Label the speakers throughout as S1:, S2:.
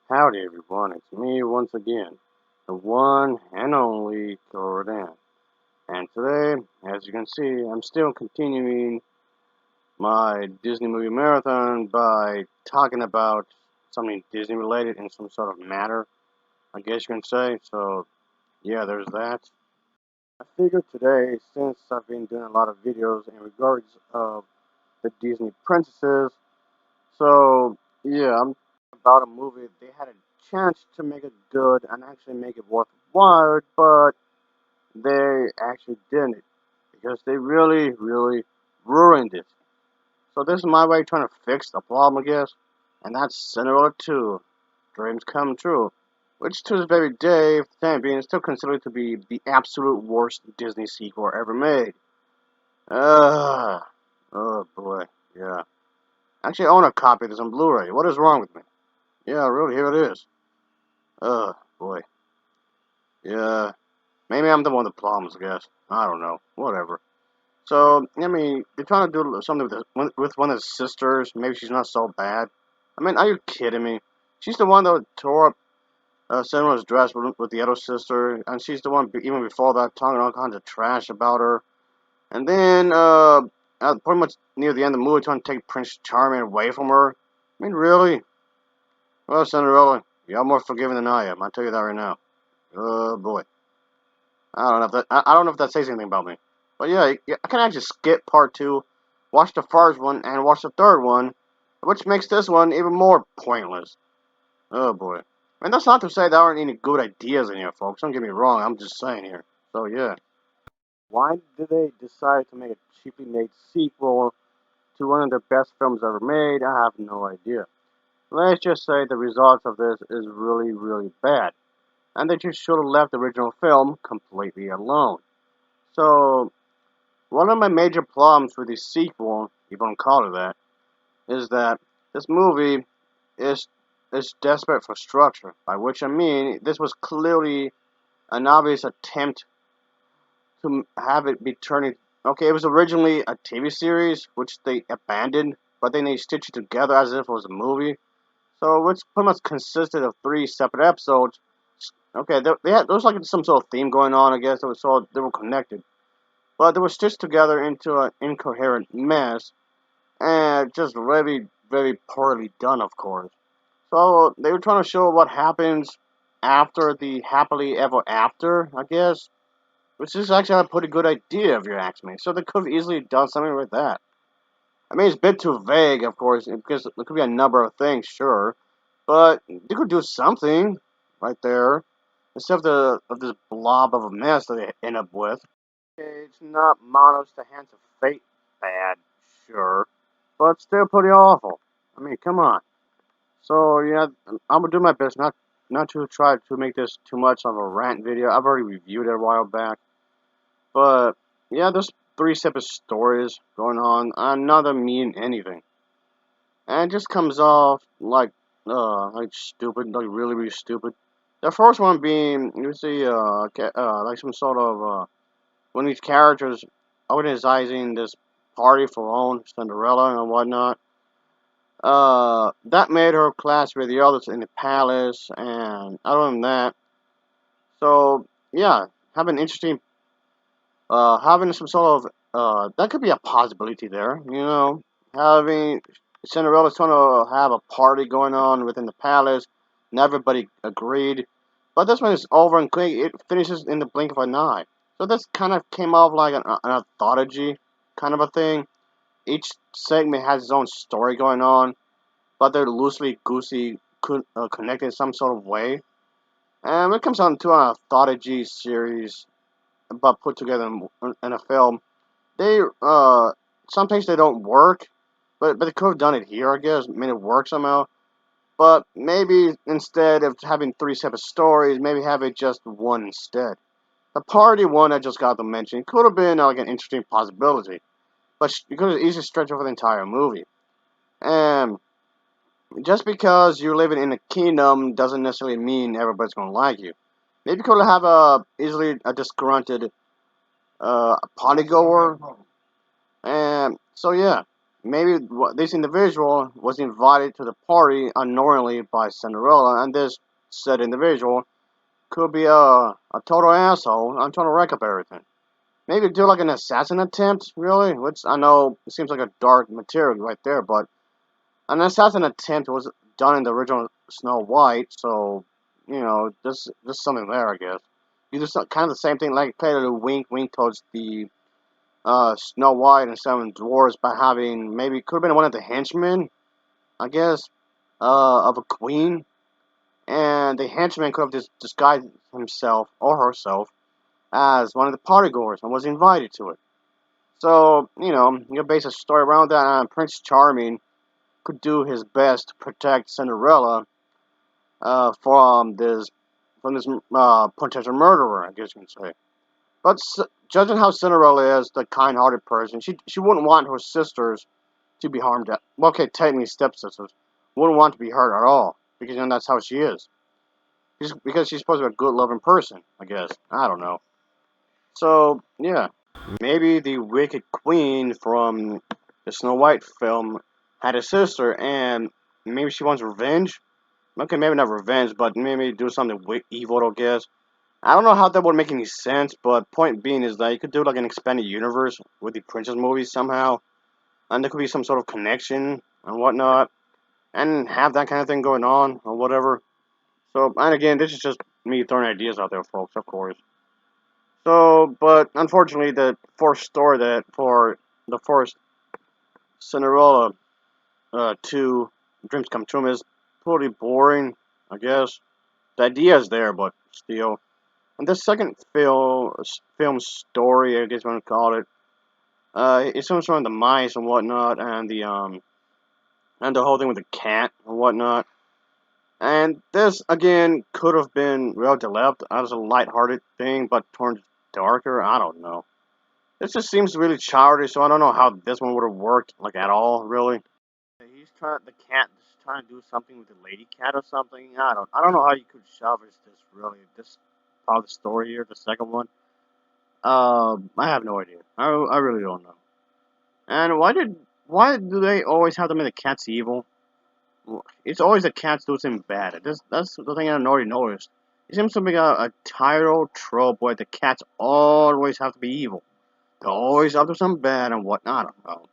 S1: Howdy everyone, it's me once again, the one and only Jordan. And today, as you can see, I'm still continuing my Disney movie marathon by talking about something Disney related in some sort of matter, I guess you can say. So, yeah, there's that. I figured today, since I've been doing a lot of videos in regards of the Disney princesses, so yeah, I'm about a movie they had a chance to make it good and actually make it worthwhile, but they actually didn't because they really, really ruined it. So this is my way of trying to fix the problem, I guess, and that's Cinderella 2, Dreams Come True, which to this very day, for the time being, is still considered to be the absolute worst Disney sequel ever made. Uh, oh boy, yeah. Actually, I own a copy of this on Blu-ray. What is wrong with me? Yeah, really, here it is. Boy. Yeah, maybe I'm the one with the problems, I guess. I don't know. Whatever. So, I mean, they're trying to do something with one of his sisters. Maybe she's not so bad. I mean, are you kidding me? She's the one that tore up Cinderella's dress with the other sister, and she's the one, even before that, talking all kinds of trash about her. And then, pretty much near the end of the movie, trying to take Prince Charming away from her. I mean, really? Well, Cinderella, you're more forgiving than I am. I'll tell you that right now. Oh, boy. I don't know if that I don't know if that says anything about me. But yeah, I can actually skip part two, watch the first one, and watch the third one, which makes this one even more pointless. Oh boy. And that's not to say there aren't any good ideas in here, folks. Don't get me wrong. I'm just saying here. So yeah. Why did they decide to make a cheaply made sequel to one of the best films ever made? I have no idea. Let's just say the results of this is really, really bad, and they just should have left the original film completely alone. So one of my major problems with the sequel, if you want to call it that, is that this movie is is desperate for structure. By which I mean, this was clearly an obvious attempt to have it be turning. Okay, it was originally a TV series which they abandoned, but then they stitched it together as if it was a movie. So which pretty much consisted of three separate episodes. Okay, there was like some sort of theme going on. I guess it was so they were connected, but they were stitched together into an incoherent mess and just very, very poorly done, of course. So they were trying to show what happens after the happily ever after, I guess, which is actually a pretty good idea if you ask me. So they could have easily done something with that. I mean, it's a bit too vague, of course, because there could be a number of things, sure, but they could do something right there instead of this blob of a mess that they end up with. Okay, it's not Monos the Hands of Fate bad, sure, but still pretty awful. I mean, come on. So yeah, I'm gonna do my best not to try to make this too much of a rant video. I've already reviewed it a while back, but yeah, there's three separate stories going on, and none of them mean anything, and it just comes off like stupid, like really really stupid. The first one being you see like some sort of one of these characters organizing this party for own Cinderella and whatnot. That made her clash with the others in the palace, and other than that, so yeah, having interesting, having some sort of, that could be a possibility there, having Cinderella's trying to have a party going on within the palace, and everybody agreed, but this one is over and quick, it finishes in the blink of an eye. So this kind of came off like an anthology kind of a thing. Each segment has its own story going on, but they're loosely goosey connected in some sort of way. And when it comes down to an anthology series, but put together in a film, they sometimes they don't work, but they could have done it here, I guess, made it work somehow. But maybe instead of having three separate stories, maybe have it just one instead. The party one I just got to mention could have been like an interesting possibility, but you could have easily stretched over the entire movie. And just because you're living in a kingdom doesn't necessarily mean everybody's gonna like you. Maybe you could have a easily a disgruntled partygoer, and so yeah, maybe this individual was invited to the party unknowingly by Cinderella, and this said individual could be a total asshole and total wreck of everything. Maybe do like an assassin attempt, really? Which I know seems like a dark material right there, but an assassin attempt was done in the original Snow White, so there's something there, I guess. You do kind of the same thing, like play a little wink, wink towards the Snow White and Seven Dwarfs by having maybe could have been one of the henchmen, I guess, of a queen, and the henchman could have disguised himself or herself as one of the partygoers and was invited to it. So you base a story around that, and Prince Charming could do his best to protect Cinderella from this potential murderer, I guess you can say. But judging how Cinderella is, the kind-hearted person, she wouldn't want her sisters to be harmed. Well, okay, technically stepsisters wouldn't want to be hurt at all because that's how she is. Because she's supposed to be a good, loving person, I guess. I don't know. So yeah, maybe the Wicked Queen from the Snow White film had a sister, and maybe she wants revenge. Okay, maybe not revenge, but maybe do something evil, I guess. I don't know how that would make any sense, but point being is that you could do like an expanded universe with the princess movies somehow, and there could be some sort of connection and whatnot, and have that kind of thing going on or whatever. So, and again, this is just me throwing ideas out there, folks, of course. So, but unfortunately, the first story that for the first Cinderella 2 Dreams Come True is pretty boring, I guess. The idea is there, but still. And the second film story, I guess you want to call it, it's some sort of the mice and whatnot, and the whole thing with the cat and whatnot. And this again could have been well developed as a light-hearted thing, but turned darker. I don't know. This just seems really childish, so I don't know how this one would have worked like at all, really. The cat is trying to do something with the lady cat or something. I don't know how you could salvage this really. This part of the story here, the second one. I have no idea. I really don't know. And why do they always have to make the cats evil? It's always the cats do something bad. That's the thing I already noticed. It seems to be a title trope where the cats always have to be evil. They're always up to something bad and whatnot. I don't know.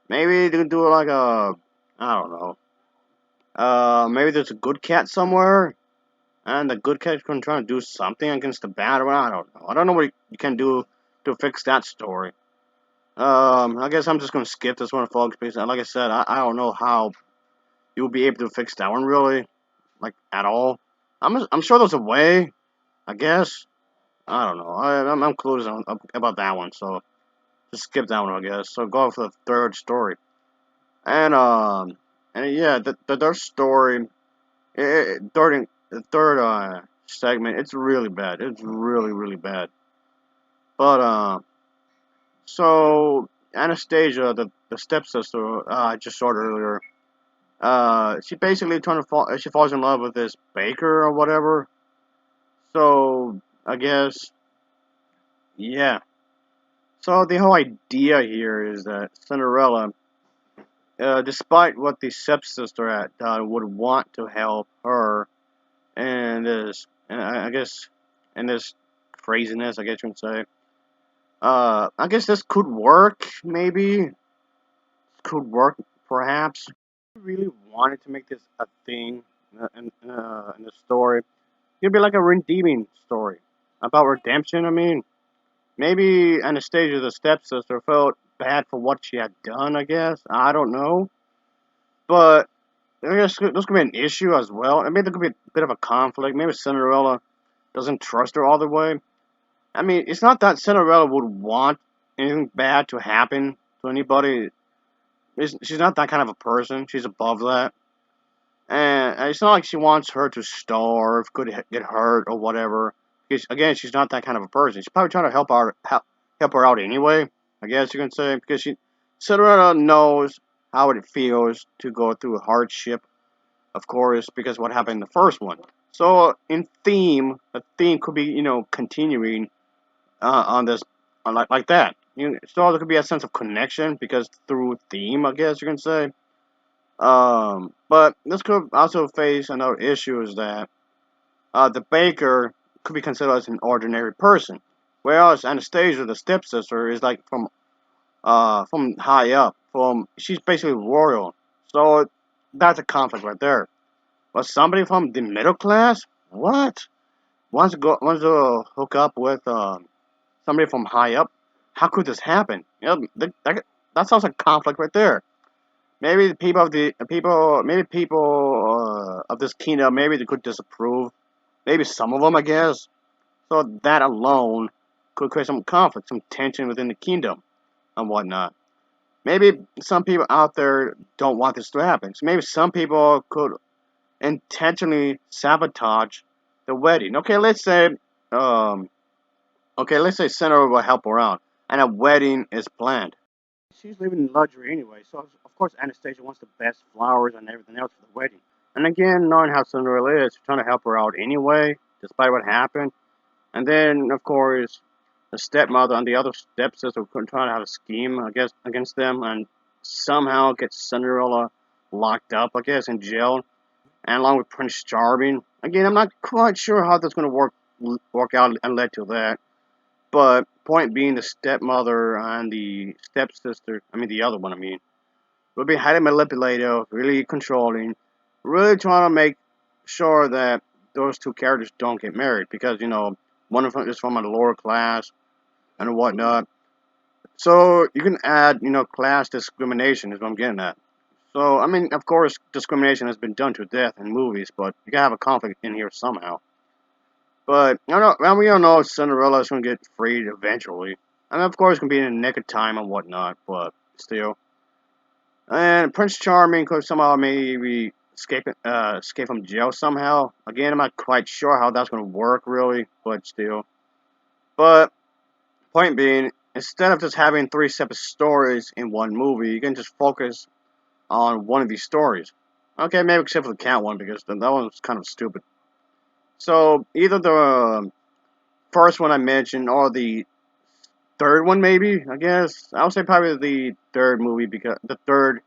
S1: Maybe they can do like I don't know. Maybe there's a good cat somewhere, and the good cat's gonna try to do something against the bad one. I don't know. I don't know what you can do to fix that story. I guess I'm just gonna skip this one, folks, because like I said, I don't know how you'll be able to fix that one really, like at all. I'm sure there's a way. I guess I don't know. I'm clueless about that one, so just skip that one, I guess. So go for the third story, and yeah, the third story, the third segment, it's really bad. It's really bad. But so Anastasia, the stepsister I just saw earlier, she basically she falls in love with this baker or whatever. So I guess yeah. So the whole idea here is that Cinderella, despite what the stepsister had done, would want to help her, and I guess, in this craziness, I guess you can say. I guess this could work, maybe. Could work, perhaps. I really wanted to make this a thing in the story. It'd be like a redeeming story about redemption. I mean, maybe Anastasia, the stepsister, felt bad for what she had done. I guess I don't know, but I guess this could be an issue as well. I mean, there could be a bit of a conflict. Maybe Cinderella doesn't trust her all the way. I mean, it's not that Cinderella would want anything bad to happen to anybody. She's not that kind of a person. She's above that. And it's not like she wants her to starve, could get hurt, or whatever. Because, again, she's not that kind of a person. She's probably trying to help her out anyway, I guess you can say. Because Cinderella knows how it feels to go through hardship, of course, because what happened in the first one. So, in theme, the theme could be, continuing on this, like that. So there could be a sense of connection because through theme, I guess you can say. But this could also face another issue is that the baker could be considered as an ordinary person, whereas Anastasia, the stepsister, is like from high up. From she's basically royal, so that's a conflict right there. But somebody from the middle class, what? Wants to hook up with somebody from high up? How could this happen? That sounds like conflict right there. Maybe maybe people of this kingdom, maybe they could disapprove. Maybe some of them, I guess. So that alone could create some conflict, some tension within the kingdom and whatnot. Maybe some people out there don't want this to happen. So maybe some people could intentionally sabotage the wedding. Um, let's say Senator will help around, and a wedding is planned. She's living in luxury anyway, so of course Anastasia wants the best flowers and everything else for the wedding. And again, knowing how Cinderella is, she's trying to help her out anyway, despite what happened. And then, of course, the stepmother and the other stepsister were trying to have a scheme, I guess, against them, and somehow get Cinderella locked up, I guess, in jail, and along with Prince Charming. Again, I'm not quite sure how that's going to work out and lead to that. But point being, the stepmother and the stepsister, I mean the other one, will be highly manipulative, really controlling, really trying to make sure that those two characters don't get married because one of them is from a lower class and whatnot. So you can add class discrimination is what I'm getting at. So I mean, of course, discrimination has been done to death in movies, but you gotta have a conflict in here somehow. But I don't know. Well, we don't know if Cinderella is gonna get freed eventually. I mean, of course, it's gonna be in the nick of time and whatnot, but still. And Prince Charming could somehow maybe escape from jail somehow. Again, I'm not quite sure how that's gonna work really, but still. But point being, instead of just having three separate stories in one movie, you can just focus on one of these stories. Okay, maybe except for the cat one because that one's kind of stupid. So either the first one I mentioned or the third one, maybe I guess I would say probably the third movie because the third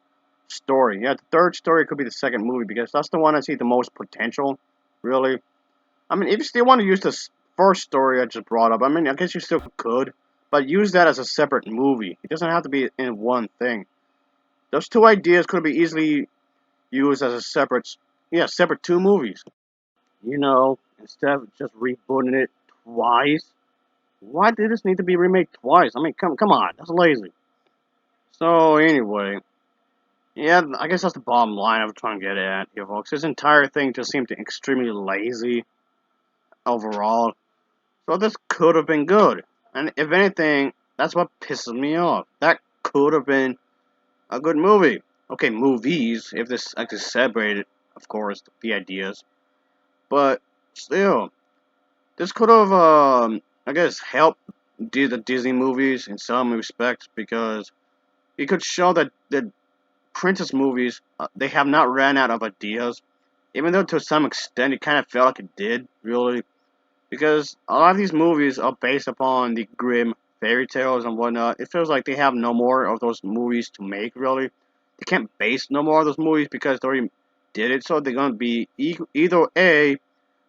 S1: story. Yeah, the third story could be the second movie because that's the one I see the most potential. Really, I mean, if you still want to use this first story I just brought up, I mean, I guess you still could, but use that as a separate movie. It doesn't have to be in one thing. Those two ideas could be easily used as a separate two movies. Instead of just rebooting it twice. Why did this need to be remade twice? I mean, come on, that's lazy. So anyway, yeah, I guess that's the bottom line I'm trying to get at here, folks. This entire thing just seemed extremely lazy overall. So this could have been good, and if anything, that's what pisses me off. That could have been a good movie. Okay, movies, if this actually separated, of course, the ideas, but still, this could have, I guess, helped the Disney movies in some respects because it could show that the princess movies they have not ran out of ideas, even though to some extent it kind of felt like it did, really, because a lot of these movies are based upon the grim fairy tales and whatnot. It feels like they have no more of those movies to make, really. They can't base no more of those movies because they already did it, so they're gonna be either A,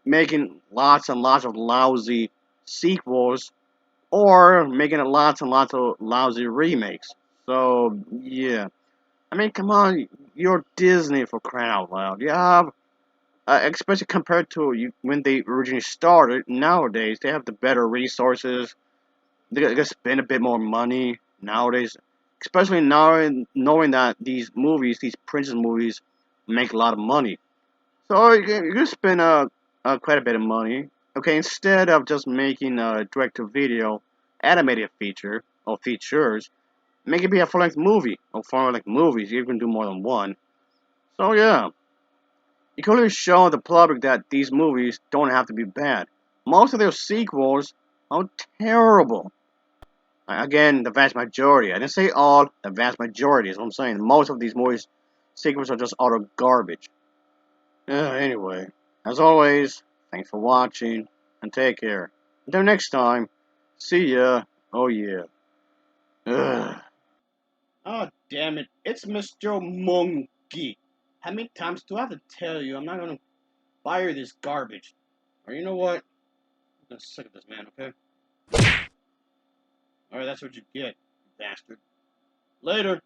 S1: making lots and lots of lousy sequels or making lots and lots of lousy remakes. So yeah, I mean, come on, you're Disney for crying out loud. You have, especially compared to when they originally started. Nowadays, they have the better resources. They can spend a bit more money nowadays, especially now knowing that these movies, these princess movies, make a lot of money. So you can spend quite a bit of money. Okay, instead of just making a direct-to-video animated feature or features, make it be a full-length movie or full-length movies. You can do more than one. So yeah, you can really show the public that these movies don't have to be bad. Most of their sequels are terrible. Again, the vast majority. I didn't say all. The vast majority is what I'm saying. Most of these movies sequels are just utter garbage. Anyway, as always, thanks for watching, and take care. Until next time, see ya. Oh yeah. Ugh. Oh, damn it. It's Mr. Monkey. How many times do I have to tell you I'm not going to buy her this garbage? Or you know what? I'm going to sick of this man, okay? Alright, that's what you get, you bastard. Later.